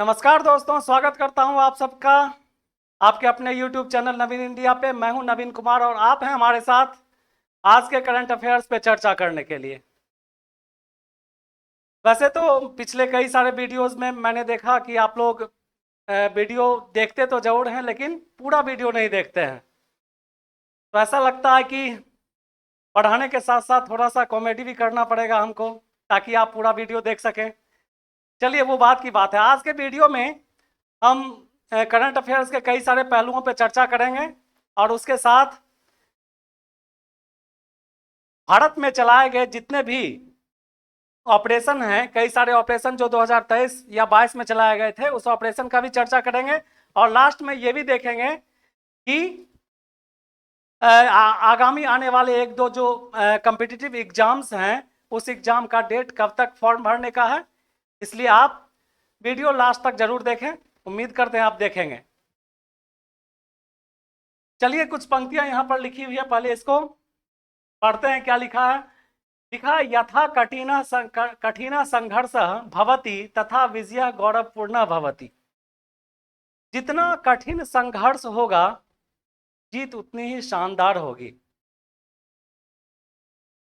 नमस्कार दोस्तों, स्वागत करता हूं आप सबका आपके अपने YouTube चैनल नवीन इंडिया पे। मैं हूं नवीन कुमार और आप हैं हमारे साथ आज के करंट अफेयर्स पे चर्चा करने के लिए। वैसे तो पिछले कई सारे वीडियोस में मैंने देखा कि आप लोग वीडियो देखते तो जरूर हैं, लेकिन पूरा वीडियो नहीं देखते हैं। तो ऐसा लगता है कि पढ़ाने के साथ साथ थोड़ा सा कॉमेडी भी करना पड़ेगा हमको, ताकि आप पूरा वीडियो देख सकें। चलिए, वो बात की बात है। आज के वीडियो में हम करंट अफेयर्स के कई सारे पहलुओं पर चर्चा करेंगे और उसके साथ भारत में चलाए गए जितने भी ऑपरेशन हैं, कई सारे ऑपरेशन जो 2023 या 22 में चलाए गए थे, उस ऑपरेशन का भी चर्चा करेंगे। और लास्ट में ये भी देखेंगे कि आगामी आने वाले एक दो जो कॉम्पिटिटिव एग्जाम्स हैं, उस एग्जाम का डेट कब तक फॉर्म भरने का है। इसलिए आप वीडियो लास्ट तक जरूर देखें, उम्मीद करते हैं आप देखेंगे। चलिए, कुछ पंक्तियां यहाँ पर लिखी हुई है, पहले इसको पढ़ते हैं। क्या लिखा है? लिखा है, यथा कठिन संघर्ष भवति तथा विजय गौरवपूर्ण भवति। जितना कठिन संघर्ष होगा, जीत उतनी ही शानदार होगी।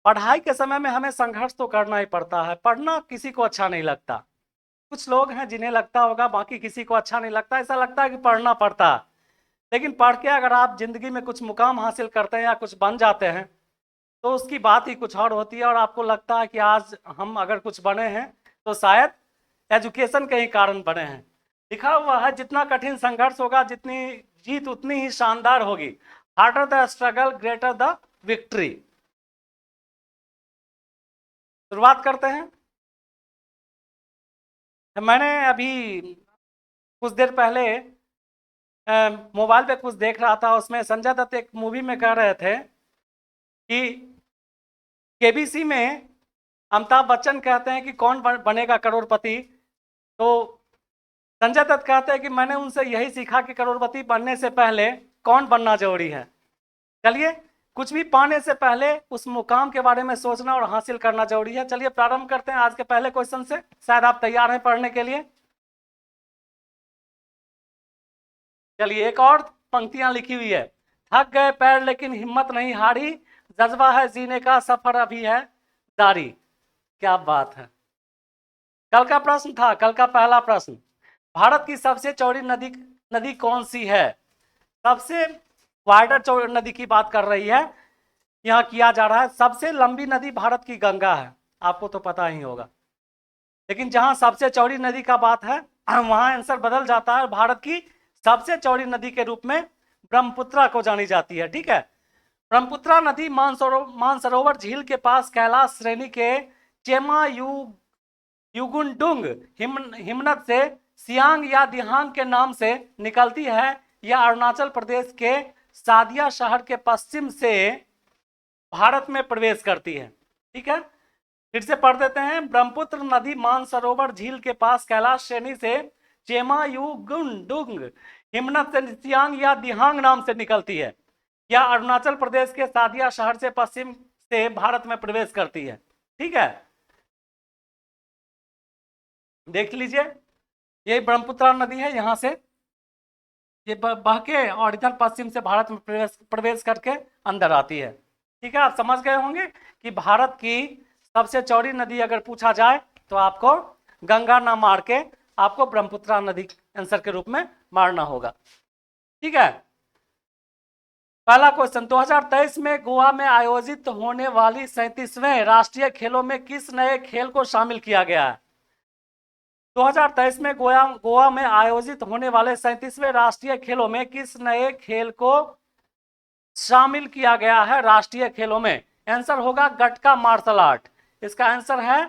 पढ़ाई के समय में हमें संघर्ष तो करना ही पड़ता है। पढ़ना किसी को अच्छा नहीं लगता। कुछ लोग हैं जिन्हें लगता होगा, बाकी किसी को अच्छा नहीं लगता। ऐसा लगता है कि पढ़ना पड़ता है, लेकिन पढ़ के अगर आप जिंदगी में कुछ मुकाम हासिल करते हैं या कुछ बन जाते हैं, तो उसकी बात ही कुछ और होती है। और आपको लगता है कि आज हम अगर कुछ बने हैं तो शायद एजुकेशन के ही कारण बने हैं। लिखा हुआ है, जितना कठिन संघर्ष होगा, जितनी जीत उतनी ही शानदार होगी। Harder the struggle, greater the victory. शुरुआत करते हैं। मैंने अभी कुछ देर पहले मोबाइल पे कुछ देख रहा था, उसमें संजय दत्त एक मूवी में कह रहे थे कि केबीसी में अमिताभ बच्चन कहते हैं कि कौन बनेगा करोड़पति, तो संजय दत्त कहते हैं कि मैंने उनसे यही सीखा कि करोड़पति बनने से पहले कौन बनना जरूरी है। चलिए, कुछ भी पाने से पहले उस मुकाम के बारे में सोचना और हासिल करना जरूरी है। चलिए प्रारंभ करते हैं आज के पहले क्वेश्चन से। शायद आप तैयार हैं पढ़ने के लिए। चलिए, एक और पंक्तियां लिखी हुई है। थक गए पैर लेकिन हिम्मत नहीं हारी, जज्बा है जीने का सफर अभी है जारी। क्या बात है। कल का प्रश्न था, कल का पहला प्रश्न, भारत की सबसे चौड़ी नदी कौन सी है? सबसे वाइडर नदी की बात कर रही है, यहाँ किया जा रहा है। सबसे लंबी नदी भारत की गंगा है, आपको तो पता ही होगा। लेकिन जहां सबसे चौड़ी नदी का बात है, वहां आंसर बदल जाता है। भारत की सबसे चौड़ी नदी के रूप में ब्रह्मपुत्रा को जानी जाती है। ठीक है, ब्रह्मपुत्रा नदी मानसरोवर झील के पास कैलाश श्रेणी के चेमा युगुनडुंग हिमनद से सियांग या दिहांग के नाम से निकलती है। यह अरुणाचल प्रदेश के सादिया शहर के पश्चिम से भारत में प्रवेश करती है। ठीक है, फिर से पढ़ देते हैं। ब्रह्मपुत्र नदी मानसरोवर झील के पास कैलाश श्रेणी से चेमायुगुंडुंग हिमनद से सियांग या दिहांग नाम से निकलती है। यह अरुणाचल प्रदेश के सादिया शहर से पश्चिम से भारत में प्रवेश करती है। ठीक है, देख लीजिए, ये ब्रह्मपुत्र नदी है, यहां से ये बह के और इधर पश्चिम से भारत में प्रवेश करके अंदर आती है। ठीक है, आप समझ गए होंगे कि भारत की सबसे चौड़ी नदी अगर पूछा जाए तो आपको गंगा ना मार के आपको ब्रह्मपुत्र नदी आंसर के रूप में मारना होगा। ठीक है, पहला क्वेश्चन, 2023 में गोवा में आयोजित होने वाली 37वें राष्ट्रीय खेलों में किस नए खेल को शामिल किया गया है? 2023 में गोवा में आयोजित होने वाले 37वें राष्ट्रीय खेलों में किस नए खेल को शामिल किया गया है? राष्ट्रीय खेलों में आंसर होगा गटका मार्शल आर्ट। इसका आंसर है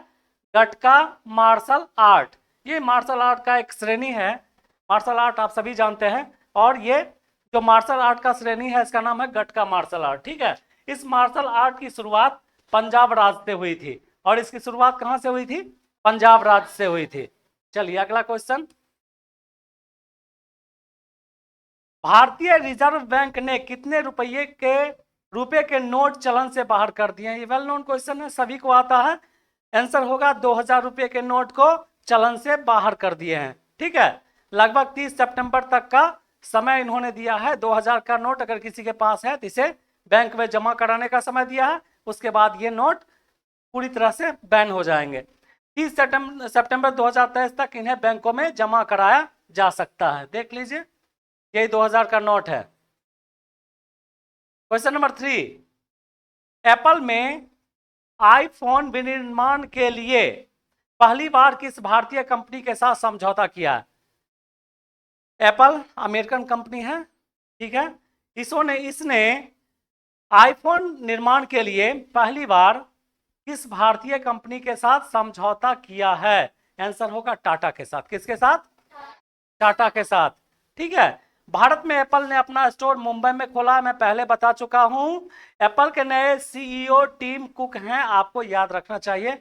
गटका मार्शल आर्ट। ये मार्शल आर्ट का एक श्रेणी है। मार्शल आर्ट आप सभी जानते हैं, और ये जो मार्शल आर्ट का श्रेणी है, इसका नाम है गटका मार्शल आर्ट। ठीक है, इस मार्शल आर्ट की शुरुआत पंजाब राज्य से हुई थी। और इसकी शुरुआत कहां से हुई थी? पंजाब राज्य से हुई थी। चलिए अगला क्वेश्चन, भारतीय रिजर्व बैंक ने कितने रुपए के नोट चलन से बाहर कर दिए हैं? ये वेल नोन क्वेश्चन है, सभी को आता है। आंसर होगा 2000 रुपए के नोट को चलन से बाहर कर दिए हैं। ठीक है, लगभग 30 सितंबर तक का समय इन्होंने दिया है। 2000 का नोट अगर किसी के पास है तो इसे बैंक में जमा कराने का समय दिया है, उसके बाद ये नोट पूरी तरह से बैन हो जाएंगे। 30 सितंबर 2023 तक इन्हें बैंकों में जमा कराया जा सकता है। देख लीजिए, यही 2000 का नोट है। क्वेश्चन नंबर 3, एप्पल में आईफोन विनिर्माण के लिए पहली बार किस भारतीय कंपनी के साथ समझौता किया है? एप्पल अमेरिकन कंपनी है, ठीक है। इसने आईफोन निर्माण के लिए पहली बार किस भारतीय कंपनी के साथ समझौता किया है? आंसर होगा टाटा के साथ। किसके साथ? टाटा के साथ, ठीक है। भारत में एप्पल ने अपना स्टोर मुंबई में खोला, मैं पहले बता चुका हूं। एप्पल के नए सीईओ टिम कुक हैं, आपको याद रखना चाहिए,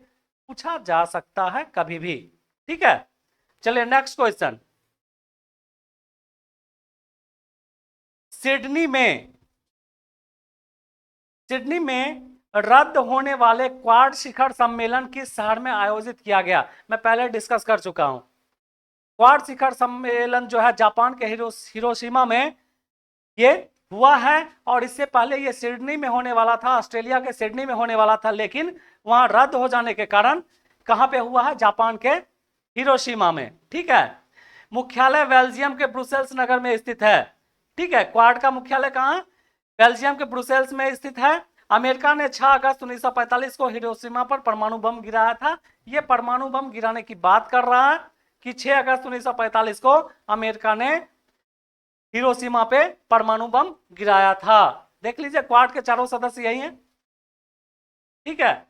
पूछा जा सकता है कभी भी, ठीक है। चलिए नेक्स्ट क्वेश्चन। सिडनी में रद्द होने वाले क्वाड शिखर सम्मेलन किस शहर में आयोजित किया गया? मैं पहले डिस्कस कर चुका हूं। क्वाड शिखर सम्मेलन जो है जापान के हिरोशिमा में ये हुआ है, और इससे पहले ये सिडनी में होने वाला था, ऑस्ट्रेलिया के सिडनी में होने वाला था, लेकिन वहां रद्द हो जाने के कारण कहां पे हुआ है? जापान के हिरोशिमा में, ठीक है। मुख्यालय बेल्जियम के ब्रुसेल्स नगर में स्थित है, ठीक है। क्वाड का मुख्यालय कहां? बेल्जियम के ब्रुसेल्स में स्थित है। अमेरिका ने 6 अगस्त 1945 को हिरोशिमा पर परमाणु बम गिराया था। यह परमाणु बम गिराने की बात कर रहा है कि 6 अगस्त 1945 को अमेरिका ने हिरोशिमा पे परमाणु बम गिराया था। देख लीजिए, क्वाड के चारों सदस्य यही हैं, ठीक है,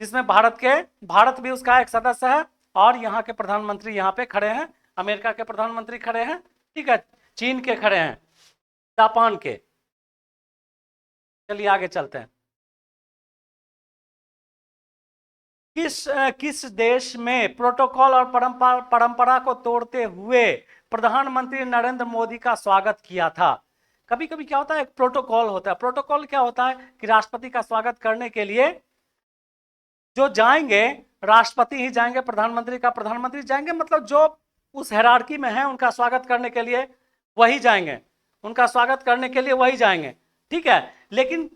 जिसमें भारत भी उसका एक सदस्य है, और यहाँ के प्रधानमंत्री यहाँ पे खड़े हैं, अमेरिका के प्रधानमंत्री खड़े हैं, ठीक है, चीन के खड़े हैं, जापान के। चलिए आगे चलते हैं। किस देश में प्रोटोकॉल और परंपरा को तोड़ते हुए प्रधानमंत्री नरेंद्र मोदी का स्वागत किया था? कभी कभी क्या होता है, एक प्रोटोकॉल होता है। प्रोटोकॉल क्या होता है कि राष्ट्रपति का स्वागत करने के लिए जो जाएंगे, राष्ट्रपति ही जाएंगे, प्रधानमंत्री जाएंगे, मतलब जो उस हायरार्की में है उनका स्वागत करने के लिए वही जाएंगे, उनका स्वागत करने के लिए वही जाएंगे, ठीक है। लेकिन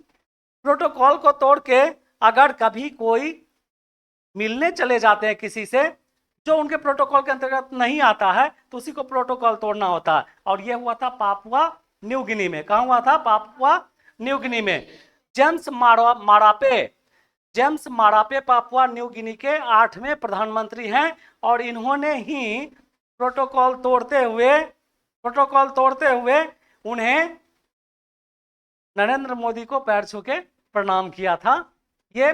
प्रोटोकॉल को तोड़ के अगर कभी कोई मिलने चले जाते हैं किसी से जो उनके प्रोटोकॉल के अंतर्गत नहीं आता है, तो उसी को प्रोटोकॉल तोड़ना होता है। और यह हुआ था पापुआ न्यू गिनी में। कहां हुआ था? पापुआ न्यू गिनी में। James Marape Papua New Guinea के 8वें प्रधानमंत्री हैं, और इन्होंने ही प्रोटोकॉल तोड़ते हुए उन्हें नरेंद्र मोदी को पैर छू के प्रणाम किया था। ये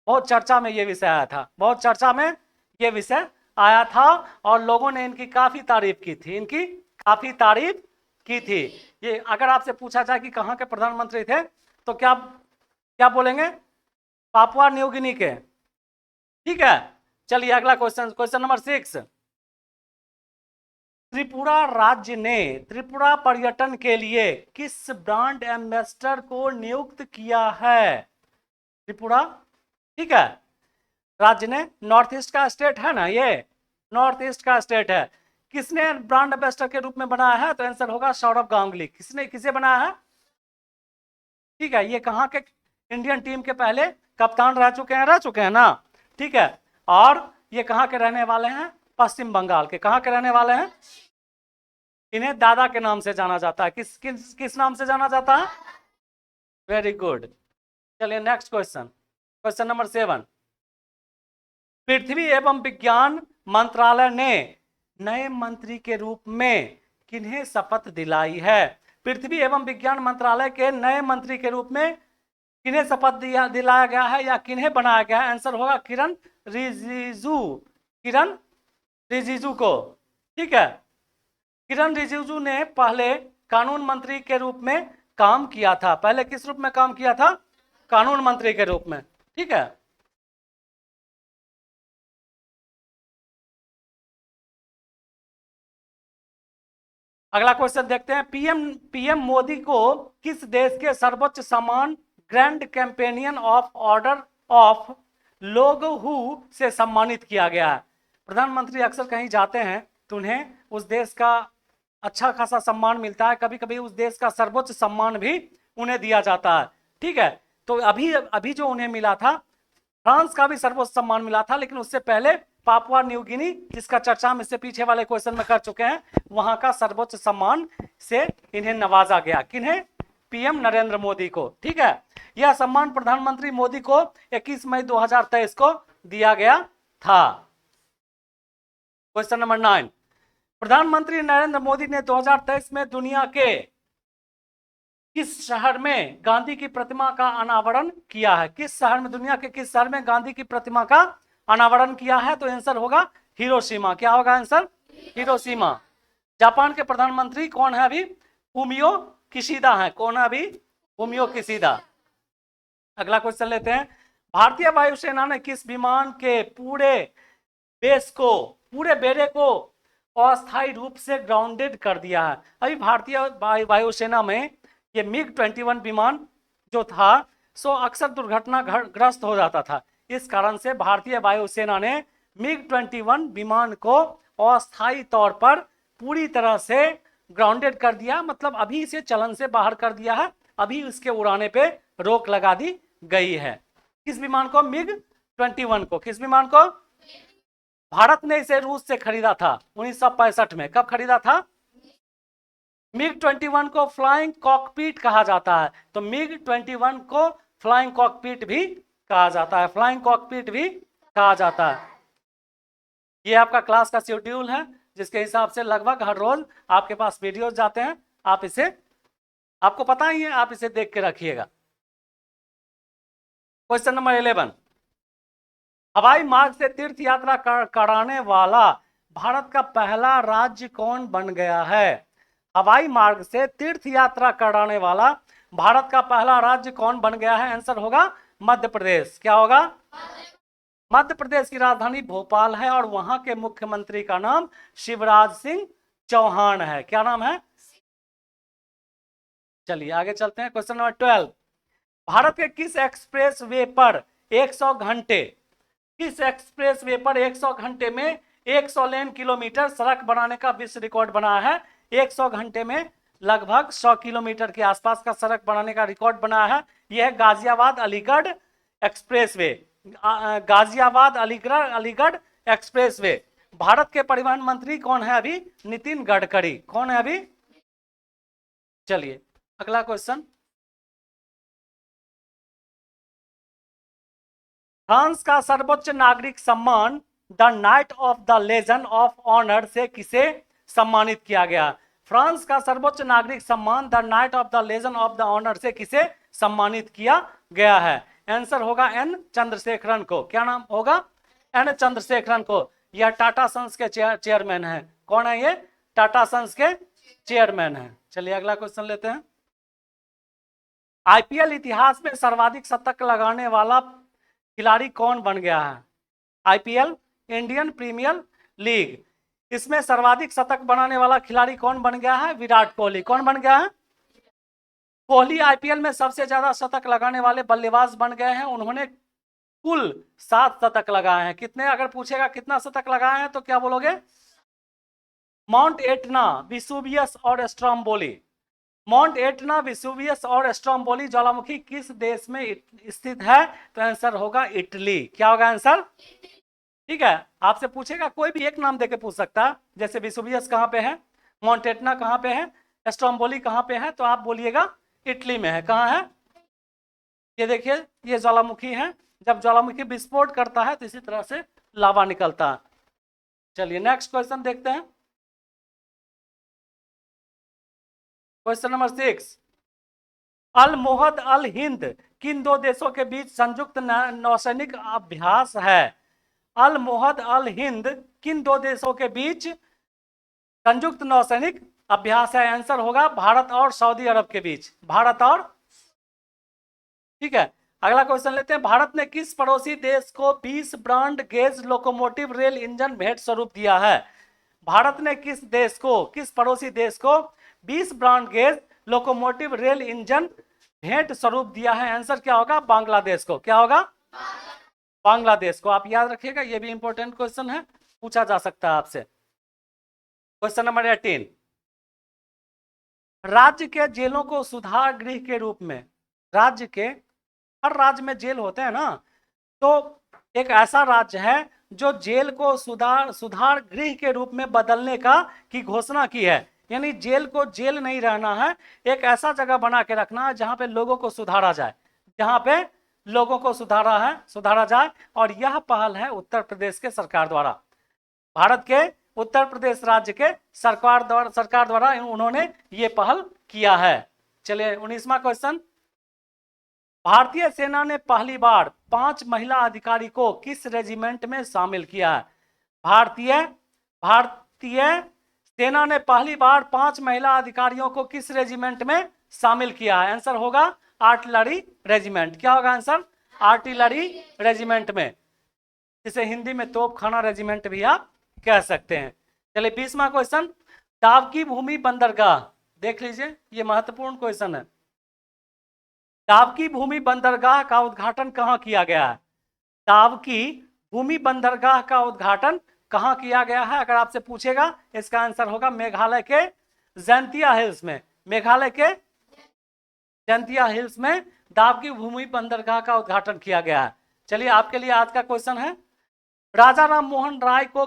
बहुत चर्चा में ये विषय आया था, बहुत चर्चा में ये विषय आया था, और लोगों ने इनकी काफी तारीफ की थी। ये अगर आपसे पूछा जाए कि कहां के प्रधानमंत्री थे, तो क्या बोलेंगे? पापुआ न्यू गिनी के, ठीक है। चलिए अगला क्वेश्चन नंबर 6। त्रिपुरा राज्य ने त्रिपुरा पर्यटन के लिए किस ब्रांड एम्बेसडर को नियुक्त किया है? त्रिपुरा, ठीक है, राज्य ने, नॉर्थ ईस्ट का स्टेट है ना, ये नॉर्थ ईस्ट का स्टेट है। किसने ब्रांड एम्बेसडर के रूप में बनाया है? तो आंसर होगा सौरभ गांगुली। किसे बनाया है? ठीक है, ये कहां के इंडियन टीम के पहले कप्तान रह चुके हैं ना, ठीक है। और ये कहां के रहने वाले हैं? पश्चिम बंगाल के। कहां के रहने वाले हैं? इन्हें दादा के नाम से जाना जाता है। किस नाम से जाना जाता है? Very good. चलिए नेक्स्ट क्वेश्चन नंबर 7। पृथ्वी एवं विज्ञान मंत्रालय ने नए मंत्री के रूप में किन्हें शपथ दिलाई है? पृथ्वी एवं विज्ञान मंत्रालय के नए मंत्री के रूप में किन्हें शपथ दिलाया गया है या किन्हें बनाया गया है? आंसर होगा किरण रिजिजू को, ठीक है। किरण रिजिजू ने पहले कानून मंत्री के रूप में काम किया था। पहले किस रूप में काम किया था? कानून मंत्री के रूप में, ठीक है। अगला क्वेश्चन देखते हैं। पीएम मोदी को किस देश के सर्वोच्च सम्मान grand companion of order of Logohu से सम्मानित किया गया है? प्रधानमंत्री अक्सर कहीं जाते हैं तो उन्हें उस देश का अच्छा खासा सम्मान मिलता है, कभी कभी उस देश का सर्वोच्च सम्मान भी उन्हें दिया जाता है। ठीक है, तो अभी अभी जो उन्हें मिला था, फ्रांस का भी सर्वोच्च सम्मान मिला था, लेकिन उससे पहले पापुआ न्यू गिनी, जिसका चर्चा हम इससे पीछे वाले क्वेश्चन में कर चुके हैं, वहां का सर्वोच्च सम्मान से इन्हें नवाजा गया। किन्हें? पीएम नरेंद्र मोदी को। ठीक है, यह सम्मान प्रधानमंत्री मोदी को 21 मई 2023 को दिया गया था। क्वेश्चन नंबर 9, प्रधानमंत्री नरेंद्र मोदी ने 2023 में दुनिया के किस शहर में गांधी की प्रतिमा का अनावरण किया है? किस शहर में, दुनिया के किस शहर में गांधी की प्रतिमा का अनावरण किया है? तो आंसर होगा हिरोशिमा। क्या होगा आंसर? हिरोशिमा। जापान के प्रधानमंत्री कौन है अभी? फूमियो किशिदा है। कौन है अभी? Fumio Kishida. अगला क्वेश्चन लेते हैं, भारतीय वायुसेना ने किस विमान के पूरे बेड़े को अस्थायी रूप से ग्राउंडेड कर दिया है? अभी भारतीय वायुसेना में ये MiG-21 विमान जो था सो अक्सर दुर्घटनाग्रस्त हो जाता था। इस कारण से भारतीय वायुसेना ने MiG-21 विमान को अस्थायी तौर पर पूरी तरह से ग्राउंडेड कर दिया, मतलब अभी इसे चलन से बाहर कर दिया है, अभी इसके उड़ाने पे रोक लगा दी गई है। किस विमान को? MiG-21 को। किस विमान को? भारत ने इसे रूस से खरीदा था 1965 में। कब खरीदा था? MiG-21 को फ्लाइंग कॉकपिट कहा जाता है, तो MiG-21 को फ्लाइंग कॉकपिट भी कहा जाता है, फ्लाइंग कॉकपिट भी कहा जाता है। ये आपका क्लास का शेड्यूल है, जिसके हिसाब से लगभग हर रोज आपके पास वीडियोस जाते हैं। आप इसे, आपको पता ही है, आप इसे देख के रखिएगा। क्वेश्चन नंबर 11, हवाई मार्ग से तीर्थ यात्रा कराने वाला भारत का पहला राज्य कौन बन गया है? हवाई मार्ग से तीर्थ यात्रा कराने वाला भारत का पहला राज्य कौन बन गया है? आंसर होगा मध्य प्रदेश। क्या होगा? मध्य प्रदेश की राजधानी भोपाल है और वहां के मुख्यमंत्री का नाम शिवराज सिंह चौहान है। क्या नाम है? चलिए आगे चलते हैं। क्वेश्चन नंबर 12, भारत के किस एक्सप्रेस वे पर 100 घंटे, किस एक्सप्रेस वे पर 100 घंटे में 100 लेन किलोमीटर सड़क बनाने का विश्व रिकॉर्ड बना है? 100 घंटे में लगभग 100 किलोमीटर के आसपास का सड़क बनाने का रिकॉर्ड बना है। यह है गाजियाबाद अलीगढ़ एक्सप्रेसवे। गाजियाबाद अलीगढ़ एक्सप्रेसवे। भारत के परिवहन मंत्री कौन है अभी? नितिन गडकरी। कौन है अभी? चलिए अगला क्वेश्चन, फ्रांस का सर्वोच्च नागरिक सम्मान the knight of the legion of honour से किसे सम्मानित किया गया? फ्रांस का सर्वोच्च नागरिक सम्मान the knight of the legion of the honour से किसे सम्मानित किया गया है? आंसर होगा एन चंद्रशेखरन को। क्या नाम होगा? एन चंद्रशेखरन को। यह टाटा सन्स के चेयरमैन है। कौन है ये? टाटा सन्स के चेयरमैन है। चलिए अगला क्वेश्चन लेते हैं, आईपीएल इतिहास में सर्वाधिक शतक लगाने वाला खिलाड़ी कौन बन गया है? आईपीएल, इंडियन प्रीमियर लीग, इसमें सर्वाधिक शतक बनाने वाला खिलाड़ी कौन बन गया है? विराट कोहली। कौन बन गया है? कोहली आईपीएल में सबसे ज्यादा शतक लगाने वाले बल्लेबाज बन गए हैं। उन्होंने कुल 7 शतक लगाए हैं। कितने, अगर पूछेगा कितना शतक लगाए हैं तो क्या बोलोगे? माउंट एटना, विसुवियस और स्ट्रोम्बोली। माउंट एटना, विसुवियस और स्ट्रोम्बोली ज्वालामुखी किस देश में स्थित है? तो आंसर होगा इटली। क्या होगा आंसर? ठीक है, आपसे पूछेगा कोई भी एक नाम देके पूछ सकता है, जैसे विसुवियस कहाँ पे है, माउंट एटना कहाँ पे है, स्ट्रोम्बोली कहाँ पे है, तो आप बोलिएगा इटली में है। कहाँ है? ये देखिए, ये ज्वालामुखी है। जब ज्वालामुखी विस्फोट करता है तो इसी तरह से लावा निकलता है। चलिए नेक्स्ट क्वेश्चन देखते हैं। क्वेश्चन नंबर 6, अल मोहद अल हिंद किन दो देशों के बीच संयुक्त नौसैनिक अभ्यास है? अल मोहद अल हिंद किन दो देशों के बीच संयुक्त नौसैनिक अभ्यास है? आंसर होगा भारत और सऊदी अरब के बीच। भारत और, ठीक है। अगला क्वेश्चन लेते हैं, भारत ने किस पड़ोसी देश को 20 broad gauge locomotive rail engine भेंट स्वरूप दिया है? भारत ने किस देश को, किस पड़ोसी देश को 20 broad gauge locomotive rail engine भेंट स्वरूप दिया है? आंसर क्या होगा? बांग्लादेश को। क्या होगा? बांग्लादेश को। आप याद रखिएगा, ये भी इंपॉर्टेंट क्वेश्चन है, पूछा जा सकता है आपसे। क्वेश्चन नंबर 18, राज्य के जेलों को सुधार गृह के रूप में, राज्य के, हर राज्य में जेल होते हैं ना, तो एक ऐसा राज्य है जो जेल को सुधार गृह के रूप में बदलने का की घोषणा की है। यानी जेल को जेल नहीं रहना है, एक ऐसा जगह बना के रखना है जहां पे लोगों को सुधारा जाए, जहां पे लोगों को सुधारा जाए। और यह पहल है उत्तर प्रदेश के सरकार द्वारा, भारत के उत्तर प्रदेश राज्य के सरकार द्वारा उन्होंने ये पहल किया है। चलिए 19वां क्वेश्चन, भारतीय सेना ने पहली बार 5 महिला अधिकारी को किस रेजिमेंट में शामिल किया है? भारतीय भारतीय सेना ने पहली बार 5 महिला अधिकारियों को किस रेजिमेंट में शामिल किया है? आंसर होगा आर्टिलरी रेजिमेंट। क्या होगा आंसर? आर्टिलरी रेजिमेंट में, जिसे हिंदी में तोपखाना रेजिमेंट भी आप कह सकते हैं। चलिए 20वां क्वेश्चन, दावकी भूमि बंदरगाह, देख लीजिए ये महत्वपूर्ण क्वेश्चन है। दावकी भूमि बंदरगाह का उद्घाटन कहां किया गया है? दावकी भूमि बंदरगाह का उद्घाटन कहां किया गया है? अगर आपसे पूछेगा इसका आंसर होगा मेघालय के जैंतिया हिल्स में। मेघालय के जैंतिया हिल्स में दावकी भूमि बंदरगाह का उद्घाटन किया गया है। चलिए आपके लिए आज का क्वेश्चन है, राजा राम मोहन राय को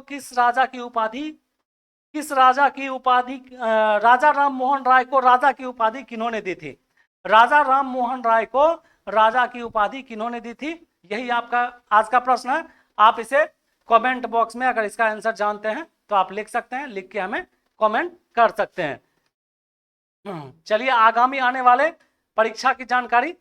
राजा राम मोहन राय को राजा की उपाधि किन्होंने दी थी? राजा राम मोहन राय को राजा की उपाधि किन्होंने दी थी? यही आपका आज का प्रश्न है। आप इसे कमेंट बॉक्स में अगर इसका आंसर जानते हैं तो आप लिख सकते हैं, लिख के हमें कमेंट कर सकते हैं। चलिए आगामी आने वाले परीक्षा की जानकारी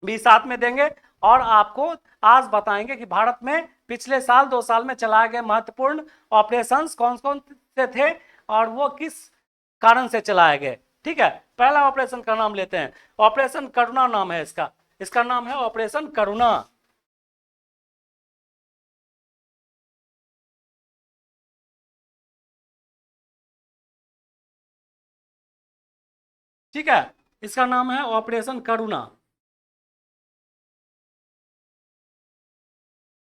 भी साथ में देंगे और आपको आज बताएंगे कि भारत में पिछले साल 2 साल में चलाए गए महत्वपूर्ण ऑपरेशंस कौन कौन से थे और वो किस कारण से चलाए गए। ठीक है, पहला ऑपरेशन का नाम लेते हैं, ऑपरेशन करुणा नाम है इसका नाम है ऑपरेशन करुणा। ठीक है, इसका नाम है ऑपरेशन करुणा,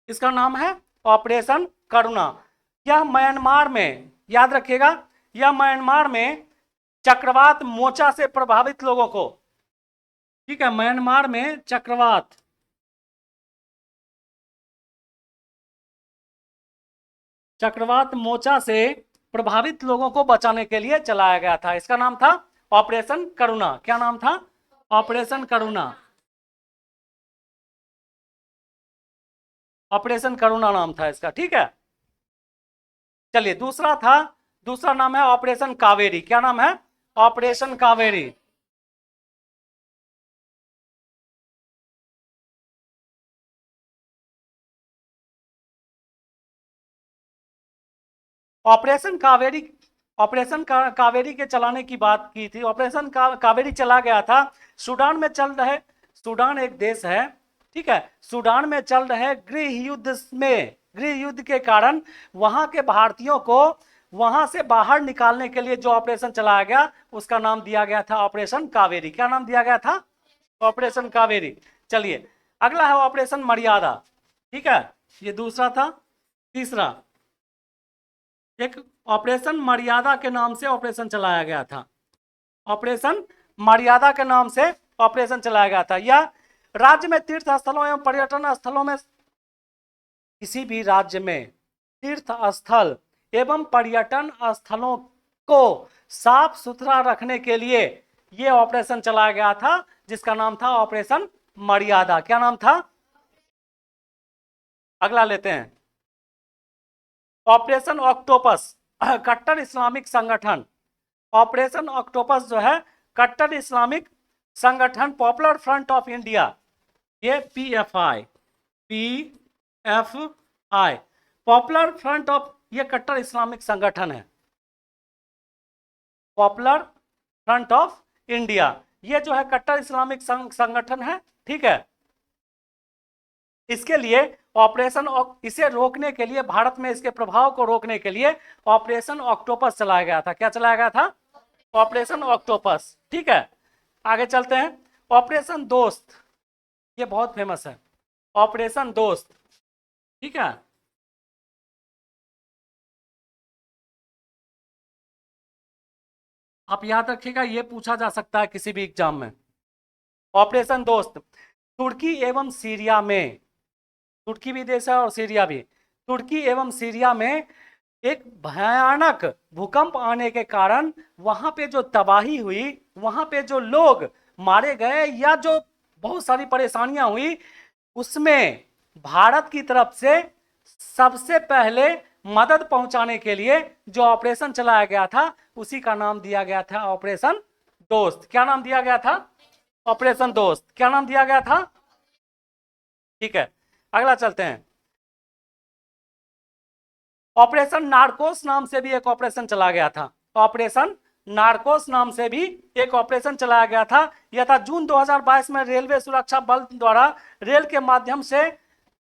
इसका नाम है ऑपरेशन करुणा। यह म्यांमार में, याद रखिएगा, यह म्यांमार में चक्रवात मोचा से प्रभावित लोगों को, ठीक है, म्यांमार में चक्रवात मोचा से प्रभावित लोगों को बचाने के लिए चलाया गया था। इसका नाम था ऑपरेशन करुणा। क्या नाम था? ऑपरेशन करुणा, ऑपरेशन करुणा नाम था इसका। ठीक है, चलिए दूसरा नाम है ऑपरेशन कावेरी। क्या नाम है? ऑपरेशन कावेरी। ऑपरेशन कावेरी के चलाने की बात की थी। ऑपरेशन कावेरी चला गया था सूडान में चल रहे, सूडान एक देश है, ठीक है, सूडान में चल रहे गृह युद्ध के कारण वहां के भारतीयों को वहां से बाहर निकालने के लिए जो ऑपरेशन चलाया गया उसका नाम दिया गया था ऑपरेशन कावेरी। क्या नाम दिया गया था? ऑपरेशन कावेरी। चलिए अगला है ऑपरेशन मर्यादा। ठीक है, ये दूसरा था। तीसरा, एक ऑपरेशन मर्यादा के नाम से ऑपरेशन चलाया गया था। ऑपरेशन मर्यादा के नाम से ऑपरेशन चलाया गया था। यह राज्य में तीर्थ स्थलों एवं पर्यटन स्थलों में, किसी भी राज्य में तीर्थ स्थल एवं पर्यटन स्थलों को साफ सुथरा रखने के लिए यह ऑपरेशन चलाया गया था, जिसका नाम था ऑपरेशन मर्यादा। क्या नाम था? अगला लेते हैं, ऑपरेशन ऑक्टोपस, कट्टर इस्लामिक संगठन। ऑपरेशन ऑक्टोपस जो है कट्टर इस्लामिक संगठन पॉपुलर फ्रंट ऑफ इंडिया, ये पीएफआई पॉपुलर फ्रंट ऑफ, ये कट्टर इस्लामिक संगठन है, पॉपुलर फ्रंट ऑफ इंडिया, ये जो है कट्टर इस्लामिक संगठन है। ठीक है, इसके लिए ऑपरेशन, इसे रोकने के लिए, भारत में इसके प्रभाव को रोकने के लिए ऑपरेशन ऑक्टोपस चलाया गया था। क्या चलाया गया था? Operation octopus. ठीक है, आगे चलते हैं, ऑपरेशन दोस्त, ये बहुत फेमस है, ऑपरेशन दोस्त। ठीक है, आप याद रखिएगा, ये पूछा जा सकता है किसी भी एग्जाम में। ऑपरेशन दोस्त, तुर्की एवं सीरिया में, तुर्की भी देश है और सीरिया भी, तुर्की एवं सीरिया में एक भयानक भूकंप आने के कारण वहां पे जो तबाही हुई, वहां पे जो लोग मारे गए या जो बहुत सारी परेशानियां हुई, उसमें भारत की तरफ से सबसे पहले मदद पहुंचाने के लिए जो ऑपरेशन चलाया गया था, उसी का नाम दिया गया था ऑपरेशन दोस्त। क्या नाम दिया गया था? ऑपरेशन दोस्त। क्या नाम दिया गया था? ठीक है, अगला चलते हैं। ऑपरेशन नार्कोस नाम से भी एक ऑपरेशन चला गया था। ऑपरेशन नार्कोस नाम से भी एक ऑपरेशन चलाया गया था। यह था जून 2022 में रेलवे सुरक्षा बल द्वारा रेल के माध्यम से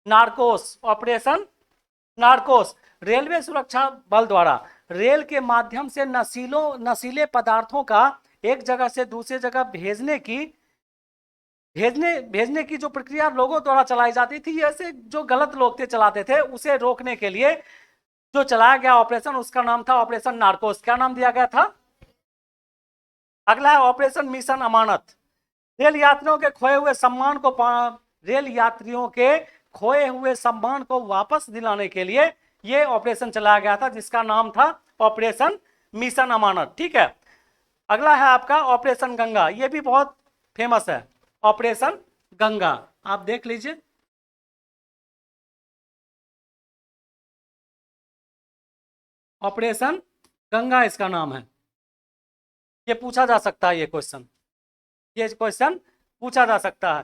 नार्कोस, ऑपरेशन नार्कोस, रेलवे सुरक्षा बल द्वारा रेल के माध्यम से नशीले पदार्थों का एक जगह से दूसरी जगह भेजने की जो प्रक्रिया लोगों द्वारा चलाई जाती थी, ऐसे जो गलत लोग थे चलाते थे, उसे रोकने के लिए जो चलाया गया ऑपरेशन, उसका नाम था ऑपरेशन नार्कोस। क्या नाम दिया गया था? अगला है ऑपरेशन मिशन अमानत। रेल यात्रियों के खोए हुए सम्मान को रेल यात्रियों के खोए हुए सम्मान को वापस दिलाने के लिए यह ऑपरेशन चलाया गया था, जिसका नाम था ऑपरेशन मिशन अमानत। ठीक है, अगला है आपका ऑपरेशन गंगा। यह भी बहुत फेमस है, ऑपरेशन गंगा, आप देख लीजिए। ऑपरेशन गंगा इसका नाम है। ये पूछा जा सकता है, ये क्वेश्चन पूछा जा सकता है।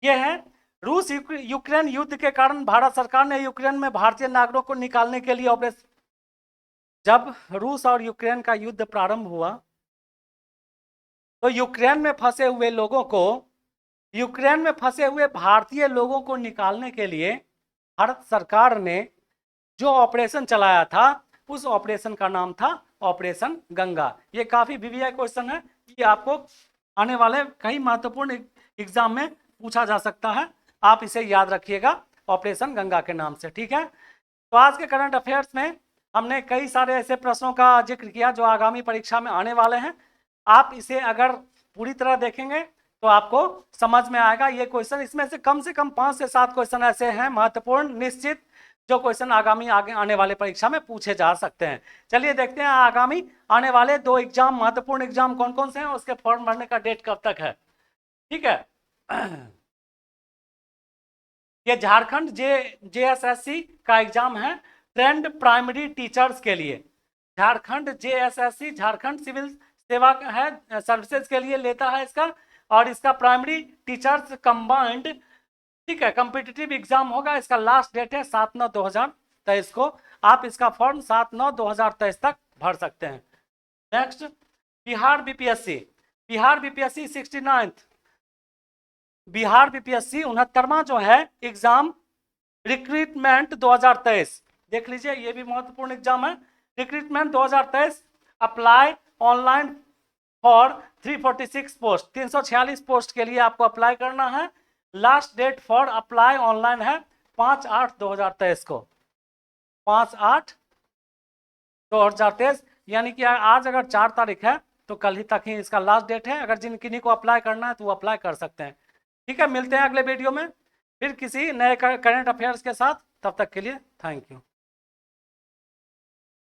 ये है रूस यूक्रेन युद्ध के कारण भारत सरकार ने यूक्रेन में भारतीय नागरिकों को निकालने के लिए ऑपरेशन, जब रूस और यूक्रेन का युद्ध प्रारंभ हुआ तो यूक्रेन में फंसे हुए लोगों को, यूक्रेन में फंसे हुए भारतीय लोगों को निकालने के लिए भारत सरकार ने जो ऑपरेशन चलाया था, उस ऑपरेशन का नाम था ऑपरेशन गंगा। ये काफी वीवीआई क्वेश्चन है, ये आपको आने वाले कई महत्वपूर्ण एग्जाम में पूछा जा सकता है, आप इसे याद रखिएगा ऑपरेशन गंगा के नाम से। ठीक है, तो आज के करंट अफेयर्स में हमने कई सारे ऐसे प्रश्नों का जिक्र किया जो आगामी परीक्षा में आने वाले हैं। आप इसे अगर पूरी तरह देखेंगे तो आपको समझ में आएगा। ये क्वेश्चन, इसमें से कम 5 से 7 क्वेश्चन ऐसे हैं महत्वपूर्ण निश्चित, जो क्वेश्चन आगे आने वाले परीक्षा में पूछे जा सकते हैं। चलिए देखते हैं आगामी आने वाले 2 एग्जाम, महत्वपूर्ण एग्जाम कौन कौन से हैं, उसके फॉर्म भरने का डेट कब तक है। ठीक है, ये झारखंड जेएसएससी का एग्जाम है ट्रेंड प्राइमरी टीचर्स के लिए। झारखंड जेएसएससी, झारखंड सिविल सेवा है सर्विसेज के लिए लेता है इसका, और इसका प्राइमरी टीचर्स कंबाइंड, ठीक है, कॉम्पिटिटिव एग्जाम होगा। इसका लास्ट डेट है 7/9/2023 को। आप इसका फॉर्म 7/9/2023 तक भर सकते हैं। Next, Bihar BPSC, Bihar BPSC 69th, Bihar BPSC 69वां जो है एग्जाम, रिक्रूटमेंट 2023, देख लीजिए, ये भी महत्वपूर्ण एग्जाम है। Recruitment 2023, apply online for 346 post, 346 post के लिए आपको अप्लाई करना है। Last date for apply online है 5/8/2023 को, 5/8/2023, यानी कि आज अगर 4 तारीख है तो कल ही तक ही इसका लास्ट डेट है। अगर जिन किन्हीं को अप्लाई करना है तो वो अप्लाई कर सकते हैं। ठीक है, मिलते हैं अगले वीडियो में फिर किसी नए करंट अफेयर्स के साथ, तब तक के लिए थैंक यू।